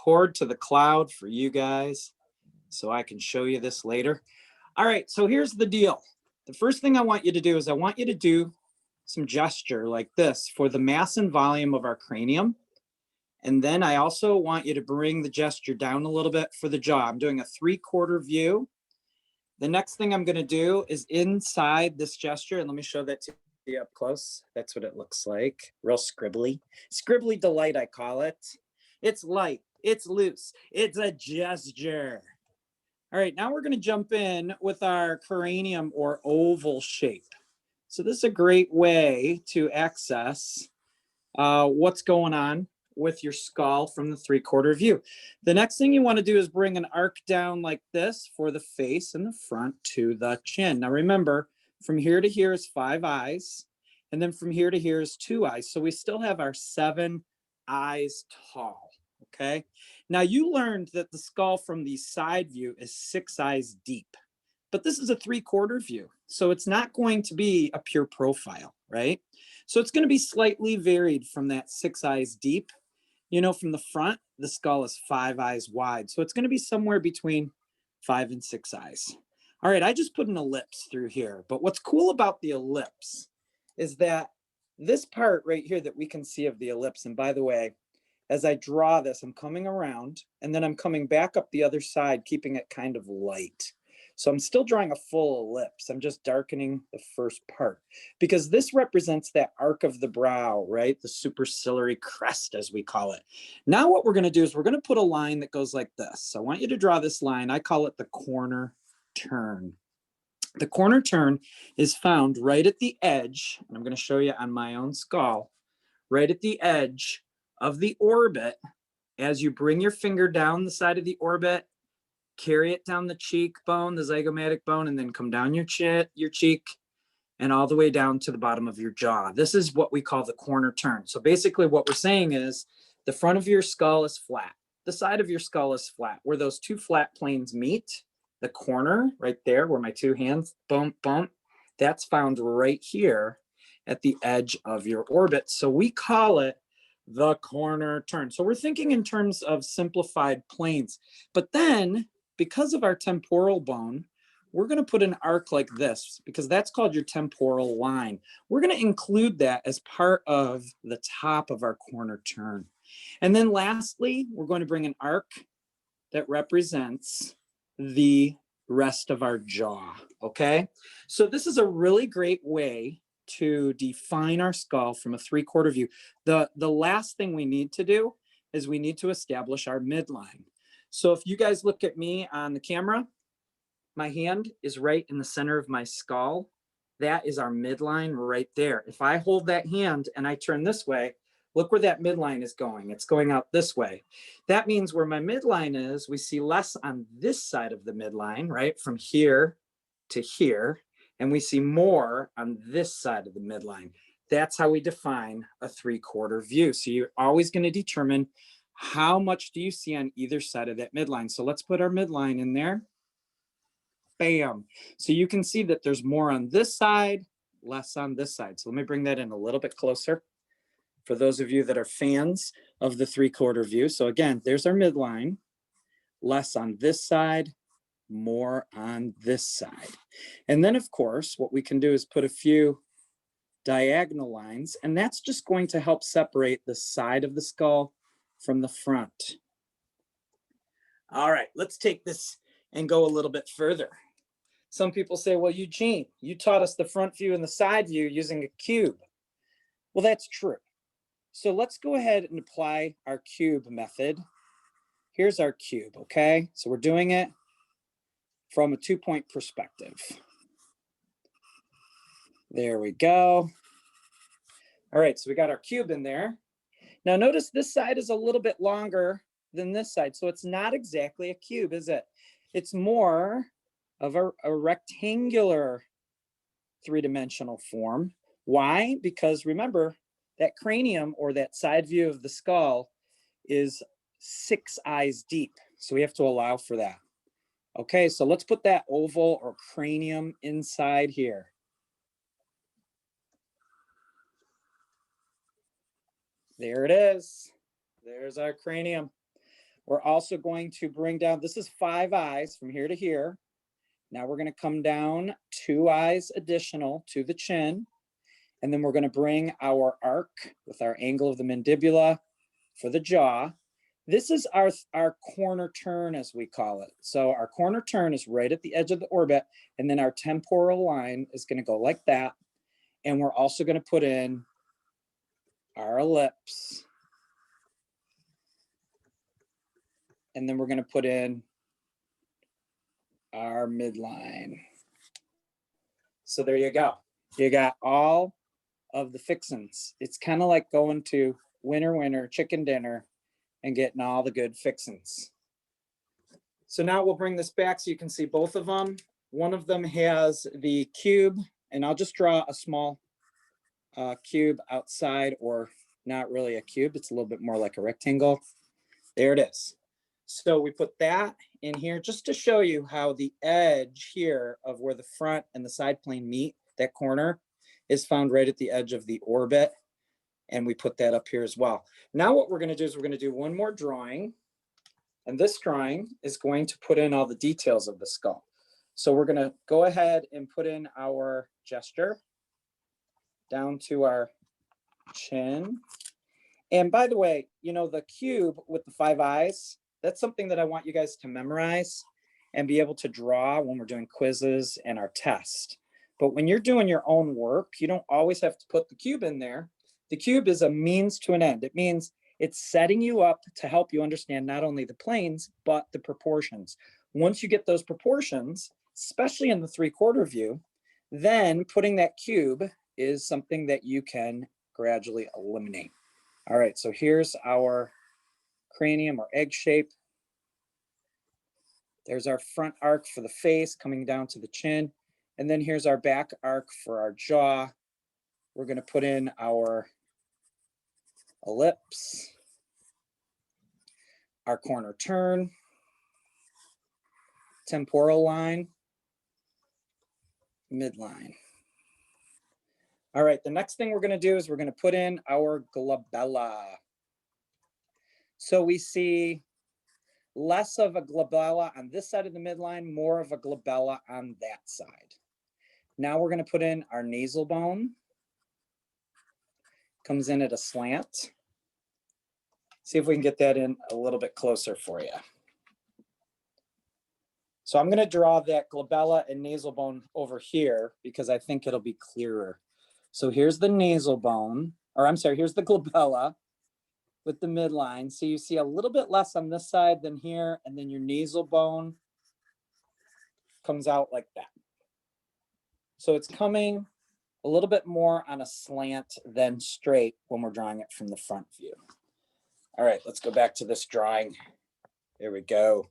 record to the cloud for you guys so I can show you this later. All right, so here's the deal. The first thing I want you to do is I want you to do some gesture like this for the mass and volume of our cranium. And then I also want you to bring the gesture down a little bit for the jaw. I'm doing a 3/4 view. The next thing I'm going to do is inside this gesture, and let me show that to you up close. That's what it looks like. Real scribbly. Scribbly delight, I call it. It's light. It's loose. It's a gesture. All right, now we're going to jump in with our cranium or oval shape. So this is a great way to access what's going on with your skull from the 3/4 view. The next thing you want to do is bring an arc down like this for the face and the front to the chin. Now remember, from here to here is 5 eyes, and then from here to here is 2 eyes. So we still have our 7 eyes tall, okay? Now you learned that the skull from the side view is 6 eyes deep, but this is a 3/4 view. So it's not going to be a pure profile, right? So it's going to be slightly varied from that 6 eyes deep. You know, from the front, the skull is 5 eyes wide. So it's going to be somewhere between 5 and 6 eyes. All right, I just put an ellipse through here. But what's cool about the ellipse is that this part right here that we can see of the ellipse, and by the way, as I draw this, I'm coming around and then I'm coming back up the other side, keeping it kind of light. So I'm still drawing a full ellipse. I'm just darkening the first part because this represents that arc of the brow, right? The superciliary crest, as we call it. Now what we're going to do is we're going to put a line that goes like this. So I want you to draw this line. I call it the corner turn. The corner turn is found right at the edge, and I'm going to show you on my own skull, right at the edge of the orbit. As you bring your finger down the side of the orbit, carry it down the cheekbone, the zygomatic bone, and then come down your cheek, and all the way down to the bottom of your jaw. This is what we call the corner turn. So basically what we're saying is the front of your skull is flat. The side of your skull is flat. Where those two flat planes meet, the corner right there where my two hands bump, that's found right here at the edge of your orbit. So we call it the corner turn. So we're thinking in terms of simplified planes. But then, because of our temporal bone, we're going to put an arc like this because that's called your temporal line. We're going to include that as part of the top of our corner turn. And then lastly, we're going to bring an arc that represents the rest of our jaw, okay? So this is a really great way to define our skull from a 3/4 view. The last thing we need to do is we need to establish our midline. So if you guys look at me on the camera, my hand is right in the center of my skull. That is our midline right there. If I hold that hand and I turn this way, look where that midline is going. It's going out this way. That means where my midline is, we see less on this side of the midline, right? From here to here. And we see more on this side of the midline. That's how we define a 3/4 view. So you're always going to determine how much do you see on either side of that midline. So let's put our midline in there. Bam. So you can see that there's more on this side, less on this side. So let me bring that in a little bit closer for those of you that are fans of the 3/4 view. So again, there's our midline, less on this side, more on this side. And then of course, what we can do is put a few diagonal lines, and that's just going to help separate the side of the skull from the front. All right, let's take this and go a little bit further. Some people say, well, Eugene, you taught us the front view and the side view using a cube. Well, that's true. So let's go ahead and apply our cube method. Here's our cube, okay? So we're doing it from a 2-point perspective. There we go. All right, so we got our cube in there. Now notice this side is a little bit longer than this side, so it's not exactly a cube, is it? It's more of a rectangular 3-dimensional form. Why? Because remember, that cranium or that side view of the skull is 6 eyes deep. So we have to allow for that. Okay, so let's put that oval or cranium inside here. There it is. There's our cranium. We're also going to bring down, this is 5 eyes from here to here. Now we're going to come down 2 eyes additional to the chin. And then we're going to bring our arc with our angle of the mandibula for the jaw. This is our corner turn, as we call it. So our corner turn is right at the edge of the orbit. And then our temporal line is going to go like that. And we're also going to put in our ellipse. And then we're going to put in our midline. So there you go. You got all of the fixins. It's kind of like going to winner chicken dinner and getting all the good fixins. So now we'll bring this back so you can see both of them. One of them has the cube, and I'll just draw a small cube outside, or not really a cube. It's a little bit more like a rectangle. There it is. So we put that in here just to show you how the edge here of where the front and the side plane meet, that corner, is found right at the edge of the orbit. And we put that up here as well. Now what we're going to do is we're going to do one more drawing. And this drawing is going to put in all the details of the skull. So we're going to go ahead and put in our gesture down to our chin. And by the way, you know, the cube with the 5 eyes, that's something that I want you guys to memorize and be able to draw when we're doing quizzes and our test. But when you're doing your own work, you don't always have to put the cube in there. The cube is a means to an end. It means it's setting you up to help you understand not only the planes, but the proportions. Once you get those proportions, especially in the 3/4 view, then putting that cube is something that you can gradually eliminate. All right, so here's our cranium or egg shape. There's our front arc for the face coming down to the chin. And then here's our back arc for our jaw. We're going to put in our ellipse, our corner turn, temporal line, midline. All right, the next thing we're going to do is we're going to put in our glabella. So we see less of a glabella on this side of the midline, more of a glabella on that side. Now we're going to put in our nasal bone. Comes in at a slant. See if we can get that in a little bit closer for you. So I'm going to draw that glabella and nasal bone over here because I think it'll be clearer. So here's the nasal bone, or I'm sorry, here's the glabella with the midline. So you see a little bit less on this side than here, and then your nasal bone comes out like that. So it's coming a little bit more on a slant than straight when we're drawing it from the front view. All right, let's go back to this drawing. There we go.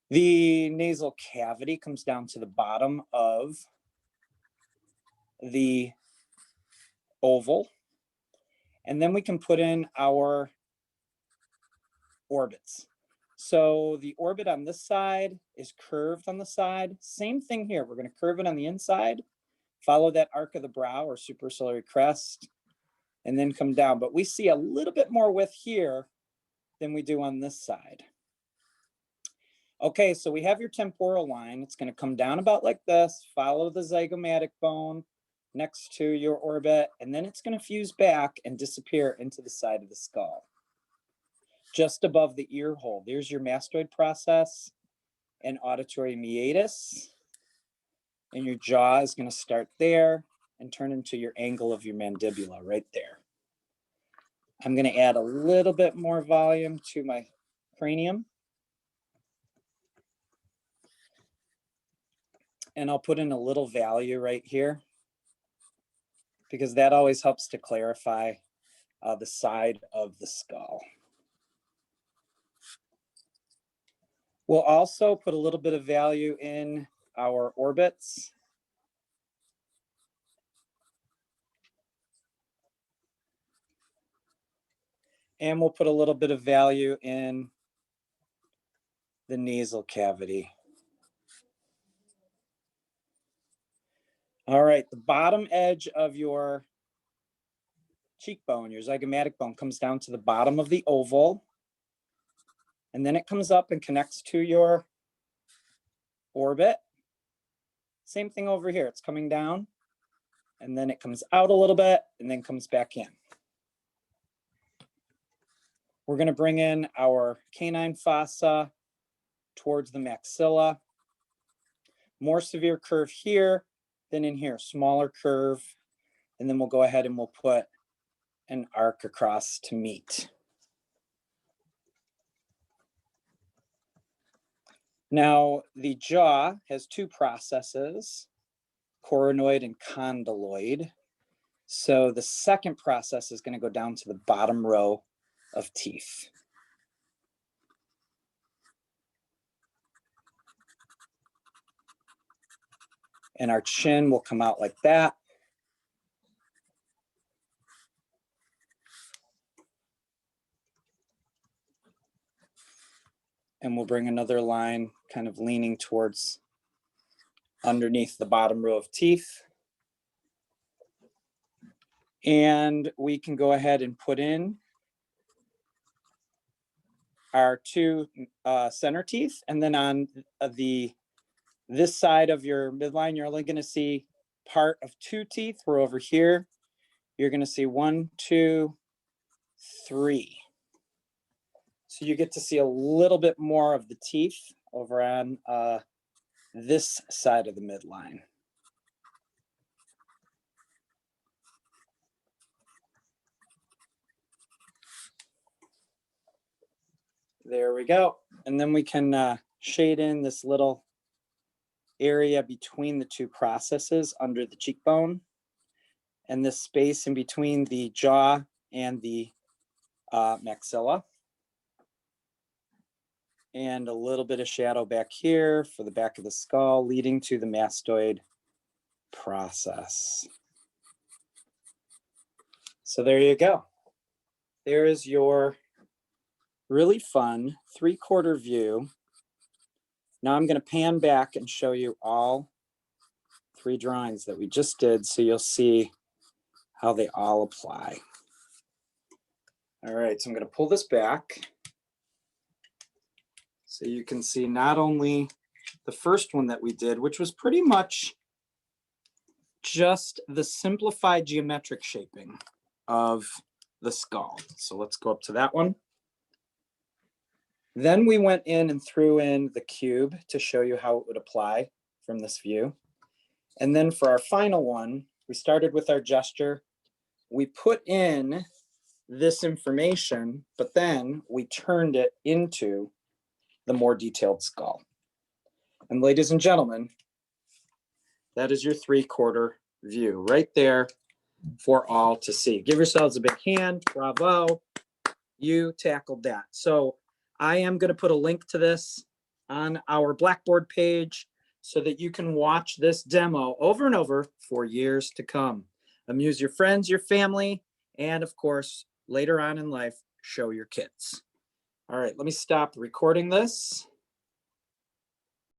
The nasal cavity comes down to the bottom of the oval. And then we can put in our orbits. So the orbit on this side is curved on the side. Same thing here. We're going to curve it on the inside, follow that arc of the brow or superciliary crest, and then come down. But we see a little bit more width here than we do on this side. Okay, so we have your temporal line. It's going to come down about like this, follow the zygomatic bone next to your orbit, and then it's going to fuse back and disappear into the side of the skull. Just above the ear hole, there's your mastoid process and auditory meatus. And your jaw is going to start there and turn into your angle of your mandibula right there. I'm going to add a little bit more volume to my cranium. And I'll put in a little value right here because that always helps to clarify the side of the skull. We'll also put a little bit of value in our orbits. And we'll put a little bit of value in the nasal cavity. All right, the bottom edge of your cheekbone, your zygomatic bone, comes down to the bottom of the oval. And then it comes up and connects to your orbit. Same thing over here. It's coming down and then it comes out a little bit and then comes back in. We're going to bring in our canine fossa towards the maxilla. More severe curve here than in here, smaller curve. And then we'll go ahead and we'll put an arc across to meet. Now, the jaw has two processes, coronoid and condyloid. So the second process is going to go down to the bottom row of teeth. And our chin will come out like that. And we'll bring another line kind of leaning towards underneath the bottom row of teeth. And we can go ahead and put in our two center teeth. And then on this side of your midline, you're only going to see part of two teeth. We're over here. You're going to see 1, 2, 3. So you get to see a little bit more of the teeth over on this side of the midline. There we go. And then we can shade in this little area between the two processes under the cheekbone, and this space in between the jaw and the maxilla. And a little bit of shadow back here for the back of the skull, leading to the mastoid process. So there you go. There is your really fun 3/4 view. Now I'm going to pan back and show you all 3 drawings that we just did, so you'll see how they all apply. All right, so I'm going to pull this back so you can see not only the first one that we did, which was pretty much just the simplified geometric shaping of the skull. So let's go up to that one. Then we went in and threw in the cube to show you how it would apply from this view. And then for our final one, we started with our gesture. We put in this information, but then we turned it into the more detailed skull. And ladies and gentlemen, that is your 3/4 view right there for all to see. Give yourselves a big hand. Bravo. You tackled that. So I am going to put a link to this on our Blackboard page so that you can watch this demo over and over for years to come. Amuse your friends, your family, and of course, later on in life, show your kids. All right, let me stop recording this.